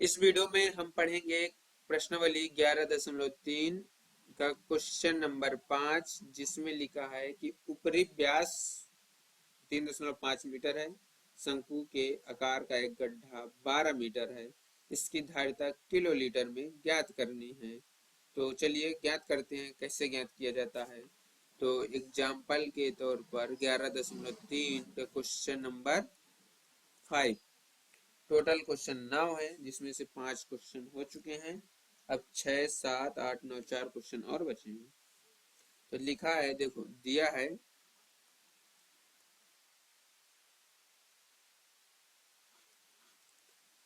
इस वीडियो में हम पढ़ेंगे प्रश्नावली 11.3 का क्वेश्चन नंबर 5, जिसमें लिखा है कि ऊपरी व्यास 3.5 मीटर है, शंकु के आकार का एक गड्ढा 12 मीटर है, इसकी धारिता किलोलीटर में ज्ञात करनी है। तो चलिए ज्ञात करते हैं, कैसे ज्ञात किया जाता है। तो एग्जाम्पल के तौर पर 11.3 का क्वेश्चन नंबर 5, टोटल क्वेश्चन 9 है, जिसमें से 5 क्वेश्चन हो चुके हैं। अब 6, 7, 8, 9, 4 क्वेश्चन और बचे हैं। तो लिखा है, देखो दिया है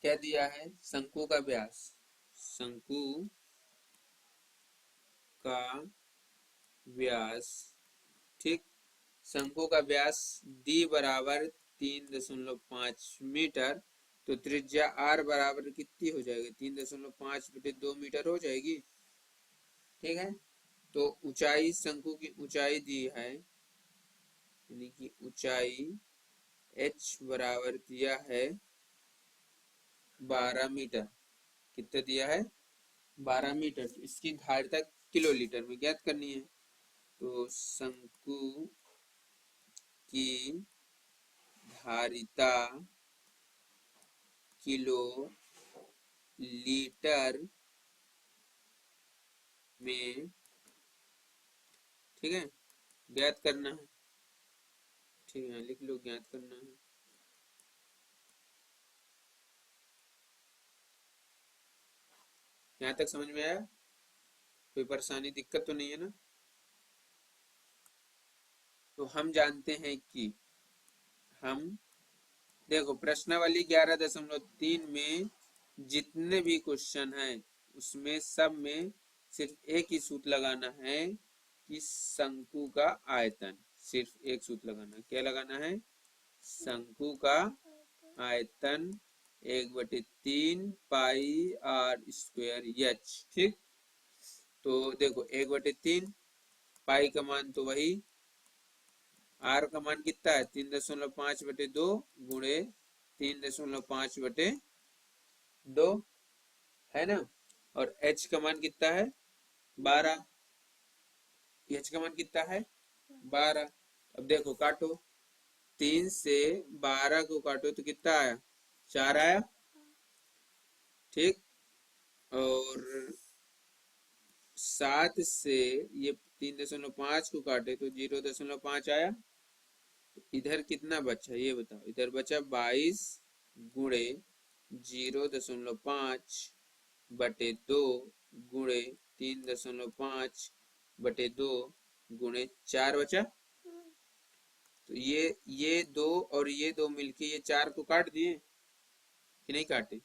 क्या दिया है, शंकु का व्यास, शंकु का व्यास, ठीक। शंकु का व्यास डी बराबर 3.5 मीटर, तो त्रिज्या आर बराबर कितनी हो जाएगी, 3.5/2 मीटर हो जाएगी, ठीक है। तो ऊंचाई, शंकु की ऊंचाई दी है, यानी कि ऊंचाई h बराबर दिया है 12 मीटर। कितना दिया है, 12 मीटर। तो इसकी धारिता किलोलीटर में ज्ञात करनी है। तो शंकु की धारिता किलो लीटर में, ठीक है, ज्ञात करना है। ठीक है, लिख लो, ज्ञात करना है। यहाँ तक समझ में आया? कोई परेशानी, दिक्कत तो नहीं है ना? तो हम जानते हैं कि हम, देखो प्रश्नावली 11.3 में जितने भी क्वेश्चन हैं उसमें सब में सिर्फ एक ही सूत्र लगाना है कि शंकु का आयतन, सिर्फ एक सूत्र लगाना है। क्या लगाना है? शंकु का आयतन 1/3 पाई आर स्क्वायर एच, ठीक। तो देखो 1/3, पाई का मान तो वही, आर का मान कितना है, 3.5/2 गुणे 3.5/2 है ना। और h का मान कितना है, 12। h का मान कितना है, 12। अब देखो काटो, 3 से 12 को काटो तो कितना आया, 4 आया, ठीक। और 7 से ये 3.5 को काटे तो 0.5 आया। इधर कितना बचा ये बताओ, इधर बचा 22 गुणे 0.5/2 गुणे 3.5/2 गुणे 4 बचा। तो ये दो और ये दो मिलके ये 4 को काट दिए कि नहीं काटे,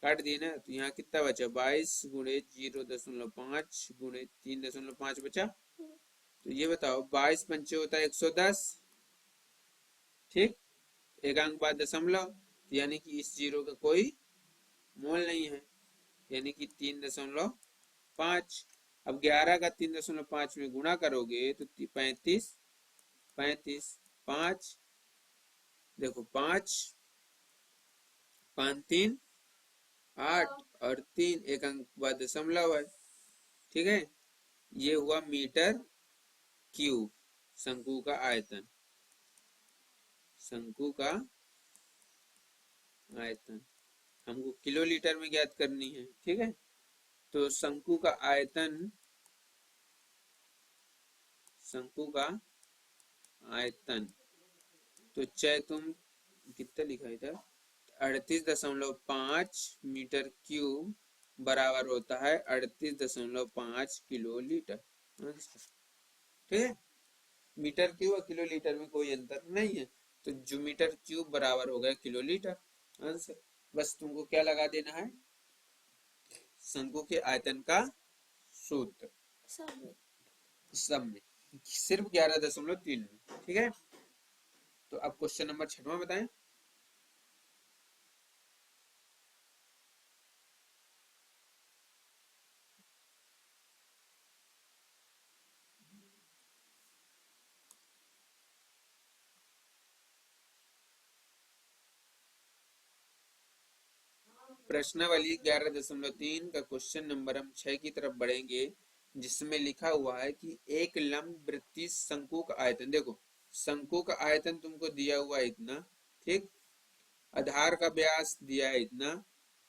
काट दिए ना। तो यहाँ कितना बचा, 22 गुणे 0.5 गुणे 3.5 बचा। तो ये बताओ, 22 पंचे होता है 110, ठीक। एक अंक बाद दशमलव, यानी कि इस जीरो का कोई मोल नहीं है, यानी कि 3.5। अब 11 का 3.5 में गुणा करोगे तो 35, 5, देखो 5, 5 3 8 और 3, एक अंक बाद दशमलव है, ठीक है। ये हुआ मीटर क्यूब, शंकु का आयतन, शंकु का आयतन हमको किलोलीटर में ज्ञात करनी है, ठीक है। तो शंकु का आयतन, शंकु का आयतन, तो चाहे तुम कितना लिखा इधर, 38.5 मीटर क्यूब बराबर होता है 38.5 किलो लीटर, ठीक है। मीटर क्यूब और किलो लीटर में कोई अंतर नहीं है, तो जो मीटर क्यूब बराबर हो गया किलो लीटर, आंसर। बस तुमको क्या लगा देना है, शंकु के आयतन का सूत्र, सब में सिर्फ 11.3 में, ठीक है। तो अब क्वेश्चन नंबर 6वां बताएं। प्रश्नावली 11.3 का क्वेश्चन नंबर हम 6 की तरफ बढ़ेंगे, जिसमें लिखा हुआ है कि एक लंब वृत्तीय शंकु का आयतन। देखो, शंकु का आयतन तुमको दिया हुआ है इतना, ठीक, आधार का व्यास दिया है इतना,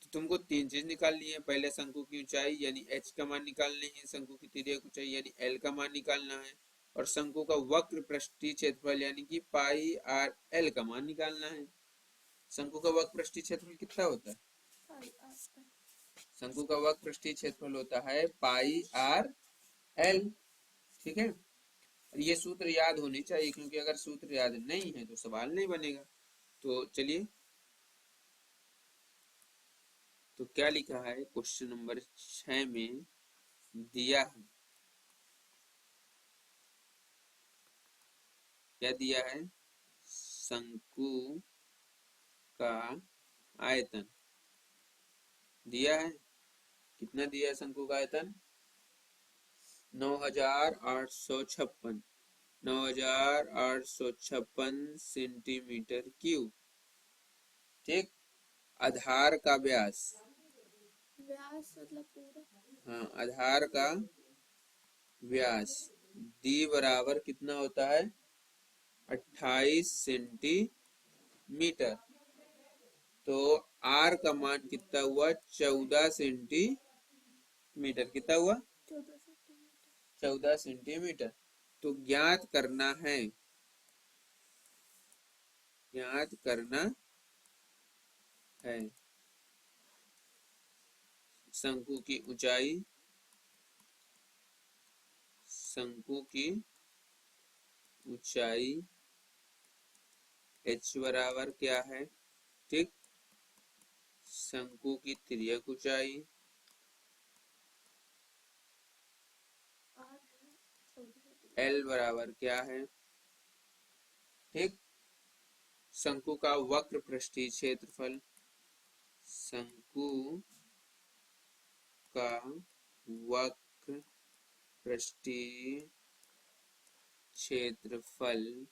तो तुमको तीन चीज निकालनी है। पहले शंकु की ऊंचाई यानी h का मान निकालनी है, शंकु की तिर्यक ऊंचाई यानी l का मान निकालना है, और शंकु का वक्र पृष्ठीय क्षेत्रफल यानी कि पाई आर एल का मान निकालना है। शंकु का वक्र पृष्ठीय क्षेत्रफल कितना होता है? शंकु का वक्र पृष्ठीय क्षेत्रफल होता है पाई आर एल, ठीक है। और ये सूत्र याद होनी चाहिए, क्योंकि अगर सूत्र याद नहीं है तो सवाल नहीं बनेगा। तो चलिए, तो क्या लिखा है क्वेश्चन नंबर 6 में दिया है, क्या दिया है? शंकु का आयतन दिया है। कितना दिया है शंकु का आयतन? 9856, 9856 सेंटीमीटर क्यूब, ठीक। आधार का व्यास, व्यास मतलब पूरा, हाँ, आधार का व्यास डी बराबर कितना होता है? 28 सेंटीमीटर। तो आर का मान कितना हुआ? 14 सेंटीमीटर। कितना हुआ? 14 सेंटीमीटर। 14 सेंटीमीटर। तो ज्ञात करना है, ज्ञात करना है शंकु की ऊंचाई, शंकु की ऊंचाई h बराबर क्या है, ठीक। शंकु की तिर्यक ऊंचाई l बराबर क्या है, ठीक। शंकु का वक्र पृष्ठीय क्षेत्रफल, शंकु का वक्र पृष्ठीय क्षेत्रफल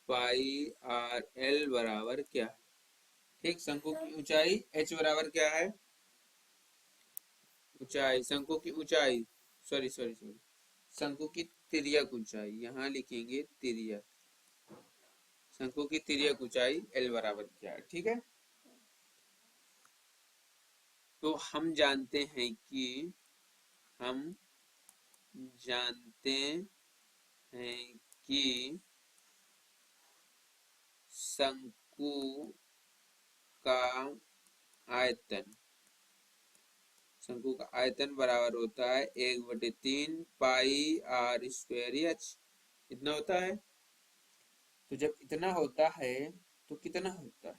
पाई आर एल बराबर क्या है, ठीक। शंकु की ऊंचाई h बराबर क्या है? ऊंचाई, शंकु की ऊंचाई, सॉरी सॉरी सॉरी, शंकु की तिर्यक ऊंचाई, यहाँ लिखेंगे तिर्यक, शंकु की तिर्यक ऊंचाई l बराबर क्या है, ठीक है। तो हम जानते हैं कि, हम जानते हैं कि शंकु का आयतन, शंकु का आयतन बराबर होता है 1/3 पाई आर स्क्वायर एच। इतना होता है। तो जब इतना होता है तो कितना होता है?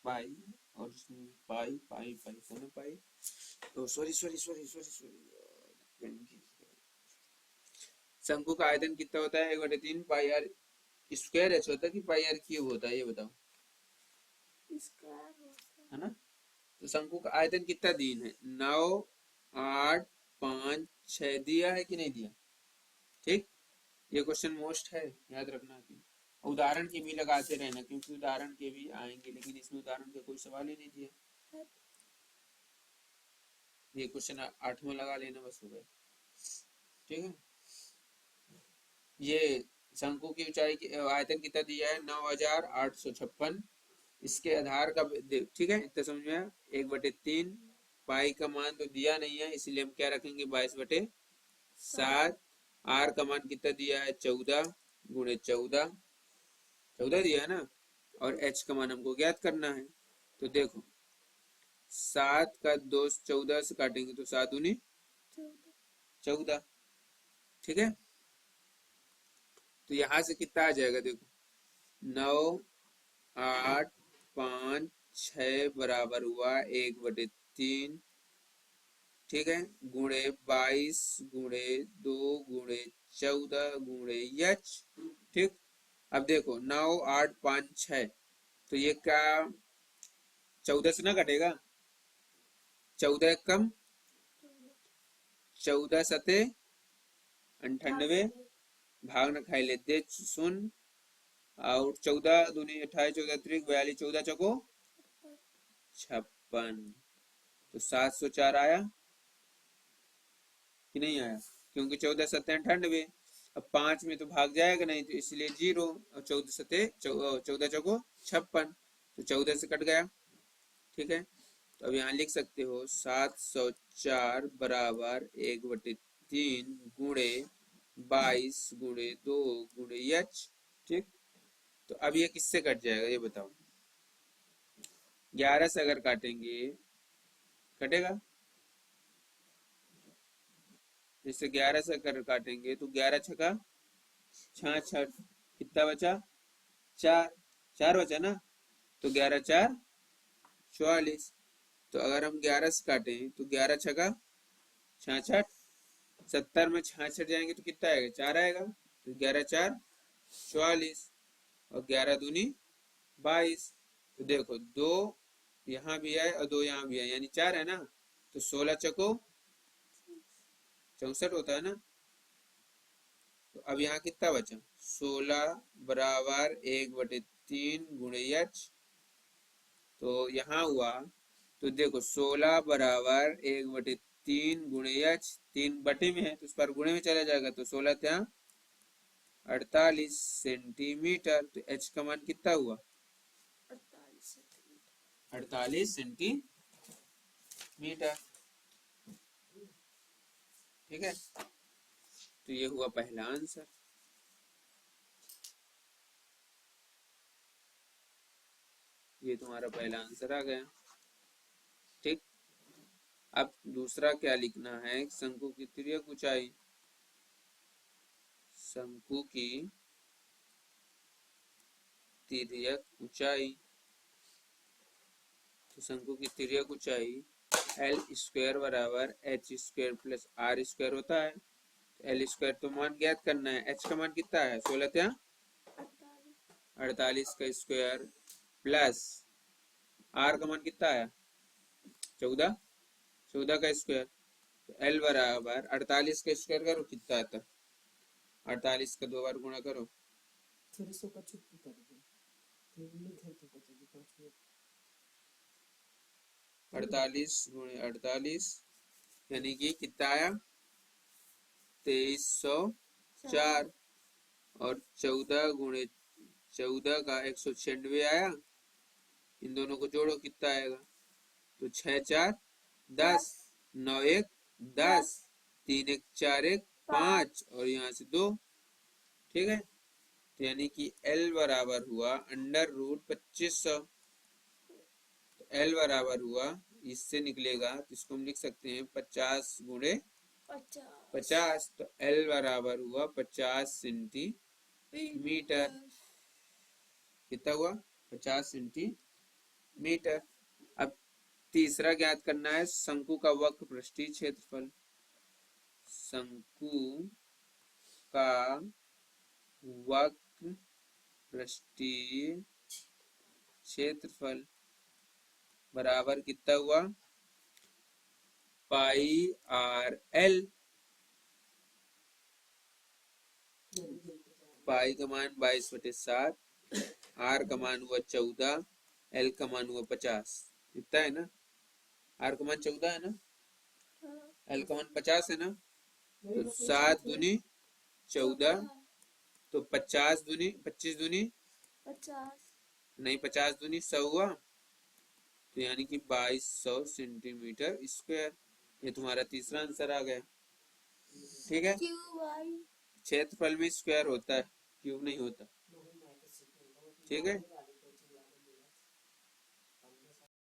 पाई, और इसमें पाई पाई पाई दोनों पाई, तो sorry sorry sorry sorry sorry, शंकु का आयतन कितना होता है? 1/3 पाई आर स्क्वायर एच होता है कि पाई आर क्यूब होता है, ये बताओ, स्क्वायर होता है ना। तो शंकु का आयतन कितना दिन है? 9 8 5 6 दिया है कि नहीं दिया, ठीक। ये क्वेश्चन मोस्ट है, याद रखना। कि उदाहरण के भी लगाते रहना, क्योंकि उदाहरण के भी आएंगे, लेकिन इसमें उदाहरण का कोई सवाल ही नहीं दिया। ये क्वेश्चन 8वां लगा लेना, बस हो गया, ठीक है। ये शंकु की ऊंचाई की आयतन कितना दिया है? 9856। इसके आधार का, ठीक है, इतना समझ में आया। 1/3 पाई का मान तो दिया नहीं है, इसलिए हम क्या रखेंगे? 22/7। आर का मान कितना दिया है? 14 गुणे 14, 14 दिया है ना। और h का मान हमको ज्ञात करना है। तो देखो, 7 का 2 14 से काटेंगे तो 7 दूनी 14, ठीक है। तो यहां से कितना आ जाएगा? देखो, 9 8 5 6 बराबर हुआ 1/3, ठीक है, गुणे 22 गुणे 2 गुणे 14 गुणे h, ठीक। अब देखो 9 8 5 6, तो ये क्या 14 से ना कटेगा? 14 कम, 14 सते 98, भाग न खाई ले दे सुन। और 14 दूनी 28, 14 त्रिक 42, 14 चौको 56। तो 704 आया कि नहीं आया, क्योंकि 14 सत्ते 98। अब 5 में तो भाग जाएगा नहीं, तो इसलिए 0। और 14 सत्ते 14 चौको 56, तो 14 से कट गया। ठीक है, तो अब यहाँ लिख सकते हो 704 बराबर 1/3 गुणे 22 गुणे 2 गुणे h। ठीक, तो अब ये किससे कट जाएगा ये बताओ। 11 से अगर काटेंगे कटेगा, जैसे 11 से अगर काटेंगे तो 11 छका 66, कितना बचा 4, 4 बचा ना, तो 11 4 44। तो अगर हम 11 से काटें तो 11 छका 66, 70 में 66 जाएंगे तो कितना आएगा 4 आएगा, तो 11 4 44 और 11 दूनी 22। तो देखो 2 यहाँ भी है और 2 यहाँ भी है, यानी 4 है ना, तो 16 चको 64 होता है ना। तो अब यहाँ कितना बचा 16 बराबर 1/3 गुणे h। तो यहाँ हुआ, तो देखो 16 बराबर 1/3 गुणे h, 3 बटे में है तो उस पर गुणे में चला जाएगा, तो 16 ત્યાં 48 सेंटीमीटर। तो h का मान कितना हुआ 48 सेंटीमीटर। ठीक है, तो ये हुआ पहला आंसर। ये तुम्हारा पहला आंसर आ गया। ठीक, अब दूसरा क्या लिखना है, शंकु की तिर्यक ऊंचाई। शंकु की तिर्यक ऊंचाई, तो शंकु की तिर्यक ऊंचाई एल स्क्वायर बराबर H square plus R square होता है। एल स्क्वायर तो मान ज्ञात करना है, एच का मान कितना है 16 ત્યાં 48 का स्क्वायर प्लस आर का मान कितना है 14, 14 का स्क्वायर। तो एल बराबर 48 का स्क्वायर करो कितना आता, 48 का 2 बार गुणा करो, 48 गुणे 48 यानी कि कितना आया 2304। और 14 गुणे 14 का 196 आया। इन दोनों को जोड़ो कितना आएगा, तो 6 4 10, 9 1 10, 3 1 4 1 5 और यहाँ से 2। ठीक है, तो यानी कि L बराबर हुआ √2500। तो L बराबर हुआ, इससे निकलेगा तो इसको हम लिख सकते हैं 50 गुणे 50। तो L बराबर हुआ 50 सेंटीमीटर। कितना हुआ 50 सेंटीमीटर। अब तीसरा ज्ञात करना है शंकु का वक्र पृष्ठीय क्षेत्रफल। शंकु का वक्र पृष्ठीय क्षेत्रफल बराबर कितना हुआ पाई आर एल। पाई का मान 22/7, आर का मान हुआ 14, एल का मान हुआ 50। इतना है ना, आर का मान 14 है ना, एल का मान 50 है ना, तो 7 दूनी 14, तो 50 दूनी 25 दूनी 50 नहीं 50 दूनी 100 हुआ, तो यानी कि 2200 सेंटीमीटर स्क्वायर। ये तुम्हारा तीसरा आंसर आ गया। ठीक है, क्षेत्रफल में स्क्वायर होता है, क्यूब नहीं होता। ठीक है।